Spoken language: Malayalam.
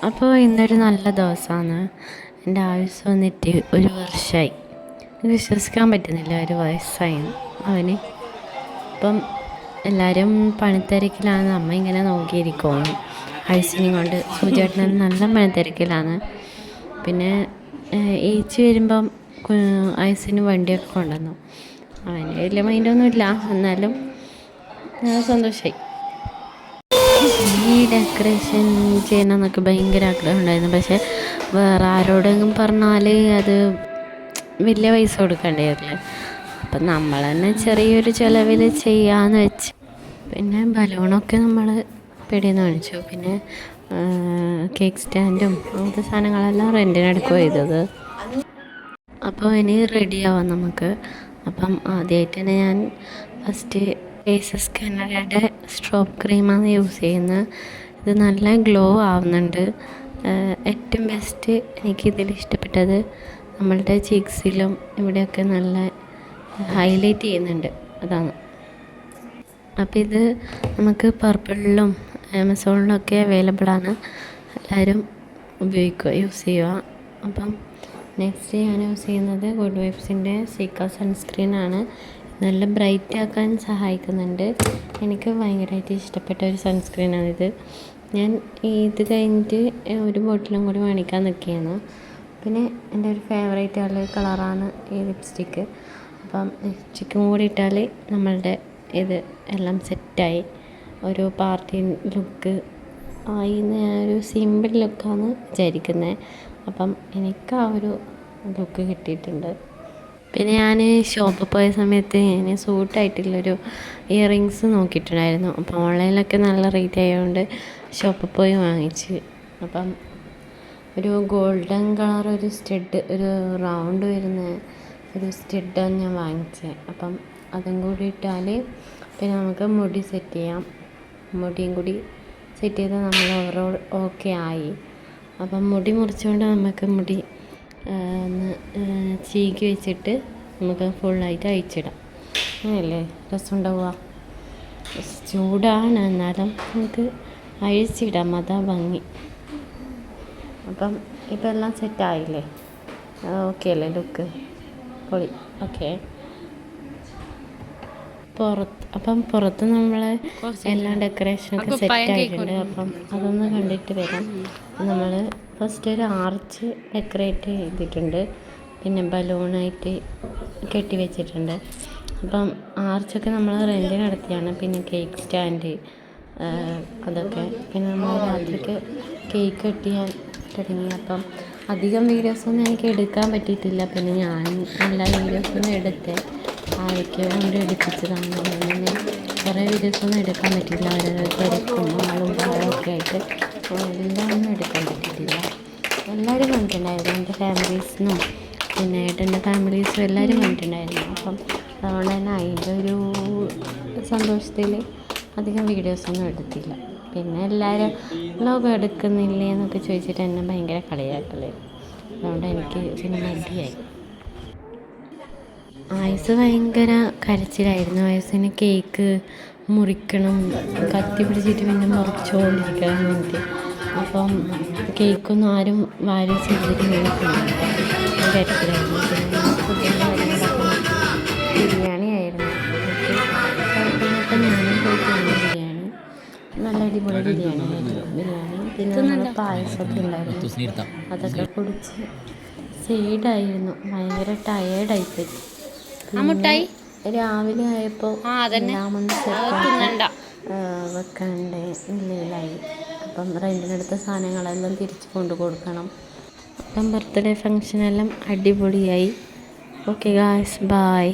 അപ്പോൾ ഇന്നൊരു നല്ല ദിവസമാണ്. എൻ്റെ ആയുസ് വന്നിട്ട് 1 വർഷമായി. വിശ്വസിക്കാൻ പറ്റുന്നില്ല, 1 വയസ്സായി അവന്. അപ്പം എല്ലാവരും പണിത്തിരക്കിലാണ്. അമ്മ ഇങ്ങനെ നോക്കിയിരിക്കും ആയുസിനെയും കൊണ്ട്. സൂചേട്ടൻ നല്ല പണിത്തിരക്കിലാണ്. പിന്നെ ഏച്ചി വരുമ്പം ആയുസിന് വണ്ടിയൊക്കെ കൊണ്ടുവന്നു. അവന് വലിയ മൈൻഡൊന്നുമില്ല, എന്നാലും സന്തോഷമായി. ഈ ഡെക്കറേഷൻ ചെയ്യണമെന്നൊക്കെ ഭയങ്കര ആഗ്രഹം ഉണ്ടായിരുന്നു. പക്ഷേ വേറെ ആരോടെങ്കിലും പറഞ്ഞാൽ അത് വലിയ പൈസ കൊടുക്കേണ്ടി വരില്ലേ. അപ്പം നമ്മൾ തന്നെ ചെറിയൊരു ചിലവിൽ ചെയ്യാമെന്ന് വെച്ച്. പിന്നെ ബലൂണൊക്കെ നമ്മൾ പിടിയെന്ന് മേടിച്ചു. പിന്നെ കേക്ക് സ്റ്റാൻഡും അങ്ങനത്തെ സാധനങ്ങളെല്ലാം റെൻറ്റിനെടുക്കുകയാണ് ചെയ്തത്. അപ്പോൾ ഇനി റെഡിയാവാം നമുക്ക്. അപ്പം ആദ്യമായിട്ട് തന്നെ ഞാൻ ഫസ്റ്റ് ഫേസസ് കാനഡയുടെ സ്ട്രോബ് ക്രീമാണ് യൂസ് ചെയ്യുന്നത്. ഇത് നല്ല ഗ്ലോ ആവുന്നുണ്ട്. ഏറ്റവും ബെസ്റ്റ് എനിക്കിതിൽ ഇഷ്ടപ്പെട്ടത് നമ്മളുടെ ചീക്സിലും ഇവിടെയൊക്കെ നല്ല ഹൈലൈറ്റ് ചെയ്യുന്നുണ്ട്, അതാണ്. അപ്പോൾ ഇത് നമുക്ക് പർപ്പിളിലും ആമസോണിലൊക്കെ അവൈലബിളാണ്. എല്ലാവരും ഉപയോഗിക്കുക, യൂസ് ചെയ്യുക. അപ്പം നെക്സ്റ്റ് ഞാൻ യൂസ് ചെയ്യുന്നത് ഗുഡ് വൈബ്സിൻ്റെ സീക്ക സൺസ്ക്രീനാണ്. നല്ല ബ്രൈറ്റ് ആക്കാൻ സഹായിക്കുന്നുണ്ട്. എനിക്ക് ഭയങ്കരമായിട്ട് ഇഷ്ടപ്പെട്ട ഒരു സൺസ്ക്രീനാണിത്. ഞാൻ ഇത് കഴിഞ്ഞിട്ട് ഒരു ബോട്ടിലും കൂടി മേടിക്കാൻ നിൽക്കുകയാണ്. പിന്നെ എൻ്റെ ഒരു ഫേവറേറ്റ് ആയിട്ടുള്ള കളറാണ് ഈ ലിപ്സ്റ്റിക്ക്. അപ്പം ലിപ്സ്റ്റിക്കും കൂടി ഇട്ടാൽ നമ്മളുടെ ഇത് എല്ലാം സെറ്റായി ഒരു പാർട്ടി ലുക്ക് ആയി. ഞാനൊരു സിമ്പിൾ ലുക്കാണ് വിചാരിക്കുന്നത്. അപ്പം എനിക്ക് ആ ഒരു ലുക്ക് കിട്ടിയിട്ടുണ്ട്. പിന്നെ ഞാൻ ഷോപ്പിൽ പോയ സമയത്ത് ഞാൻ സൂട്ടായിട്ടുള്ളൊരു ഇയറിങ്സ് നോക്കിയിട്ടുണ്ടായിരുന്നു. അപ്പോൾ ഓൺലൈനിലൊക്കെ നല്ല റേറ്റ് ആയതുകൊണ്ട് ഷോപ്പിൽ പോയി വാങ്ങിച്ച്. അപ്പം ഒരു ഗോൾഡൻ കളർ ഒരു സ്റ്റഡ്, ഒരു റൗണ്ട് വരുന്ന ഒരു സ്റ്റഡാണ് ഞാൻ വാങ്ങിച്ചത്. അപ്പം അതും കൂടി ഇട്ടാൽ പിന്നെ നമുക്ക് മുടി സെറ്റ് ചെയ്യാം. മുടിയും കൂടി സെറ്റ് ചെയ്താൽ നമ്മൾ ഓവറോൾ ഓക്കെ ആയി. അപ്പം മുടി മുറിച്ചുകൊണ്ട് നമുക്ക് മുടി ഒന്ന് ചീകി വെച്ചിട്ട് നമുക്ക് ഫുള്ളായിട്ട് അഴിച്ചിടാം. അങ്ങനെയല്ലേ രസമുണ്ടാവുക. ചൂടാണ്, എന്നാലും നമുക്ക് അഴിച്ചിടാം, അതാ ഭംഗി. അപ്പം ഇപ്പം എല്ലാം സെറ്റായില്ലേ, ഓക്കെ അല്ലേ ലുക്ക്? പൊളി. ഓക്കെ. പുറത്ത് നമ്മൾ എല്ലാ ഡെക്കറേഷനൊക്കെ സെറ്റായിട്ടുണ്ട്. അപ്പം അതൊന്ന് കണ്ടിട്ട് വരാം. നമ്മൾ ഫസ്റ്റ് ഒരു ആർച്ച് ഡെക്കറേറ്റ് ചെയ്തിട്ടുണ്ട്. പിന്നെ ബലൂണായിട്ട് കെട്ടി വെച്ചിട്ടുണ്ട്. അപ്പം ആർച്ചൊക്കെ നമ്മൾ റെൻറ്റിന് നടത്തിയാണ്. പിന്നെ കേക്ക് സ്റ്റാൻഡ് അതൊക്കെ. പിന്നെ നമ്മൾ രാത്രിക്ക് കേക്ക് കട്ട് ചെയ്യാൻ തുടങ്ങി. അപ്പം അധികം വീഡിയോസൊന്നും എനിക്ക് എടുക്കാൻ പറ്റിയിട്ടില്ല. പിന്നെ ഞാൻ എല്ലാ വീഡിയോസൊന്നും എടുത്ത് ആരൊക്കെ കൊണ്ട് എടുപ്പിച്ചതാണ്. അങ്ങനെ കുറേ വീഡിയോസൊന്നും എടുക്കാൻ പറ്റിയില്ല. ഓരോരോ തിരക്കും ആളും പാളൊക്കെ ആയിട്ട് എല്ലാം ഒന്നും എടുക്കാൻ പറ്റിയിട്ടില്ല. എല്ലാവരും വന്നിട്ടുണ്ടായിരുന്നു, എൻ്റെ ഫാമിലീസിനും പിന്നെ ഏട്ടൻ്റെ ഫാമിലീസും എല്ലാവരും വന്നിട്ടുണ്ടായിരുന്നു. അപ്പം അതുകൊണ്ട് തന്നെ അതിൻ്റെ ഒരു സന്തോഷത്തിൽ അധികം വീഡിയോസൊന്നും എടുത്തില്ല. പിന്നെ എല്ലാവരും വ്ളോഗ് എടുക്കുന്നില്ലേ എന്നൊക്കെ ചോദിച്ചിട്ട് എന്നെ ഭയങ്കര കളിയാക്കല്. അതുകൊണ്ട് എനിക്ക് പിന്നെ മടിയായി. ആയുസ് ഭയങ്കര കരച്ചിലായിരുന്നു. ആയുസിന് കേക്ക് മുറിക്കണം, കത്തി പിടിച്ചിട്ട് പിന്നെ മുറിച്ചുകൊണ്ടിരിക്കാൻ വേണ്ടി. അപ്പം കേക്കൊന്നും ആരും വാരി ചെയ്തിട്ട് കരച്ചിലായിരുന്നു. ബിരിയാണി ആയിരുന്നു. കുഴപ്പമില്ലാത്ത ഞാനും പോയിട്ട് ബിരിയാണി നല്ല അടിപൊളി ബിരിയാണി ആയിരുന്നു. പിന്നെ നമ്മൾ പായസമൊക്കെ ഉണ്ടായിരുന്നു, അതൊക്കെ കുടിച്ച് സൈഡായിരുന്നു. ഭയങ്കര ടയേർഡായിപ്പോയി. രാവിലെ ആയപ്പോൾ രണ്ടാമത് വെക്കണ്ടേ നിലയിലായി. അപ്പം റെൻറ്റിനെടുത്ത സാധനങ്ങളെല്ലാം തിരിച്ച് കൊണ്ടു കൊടുക്കണം. അപ്പം ബർത്ത്ഡേ ഫങ്ഷനെല്ലാം അടിപൊളിയായി. Okay guys, by.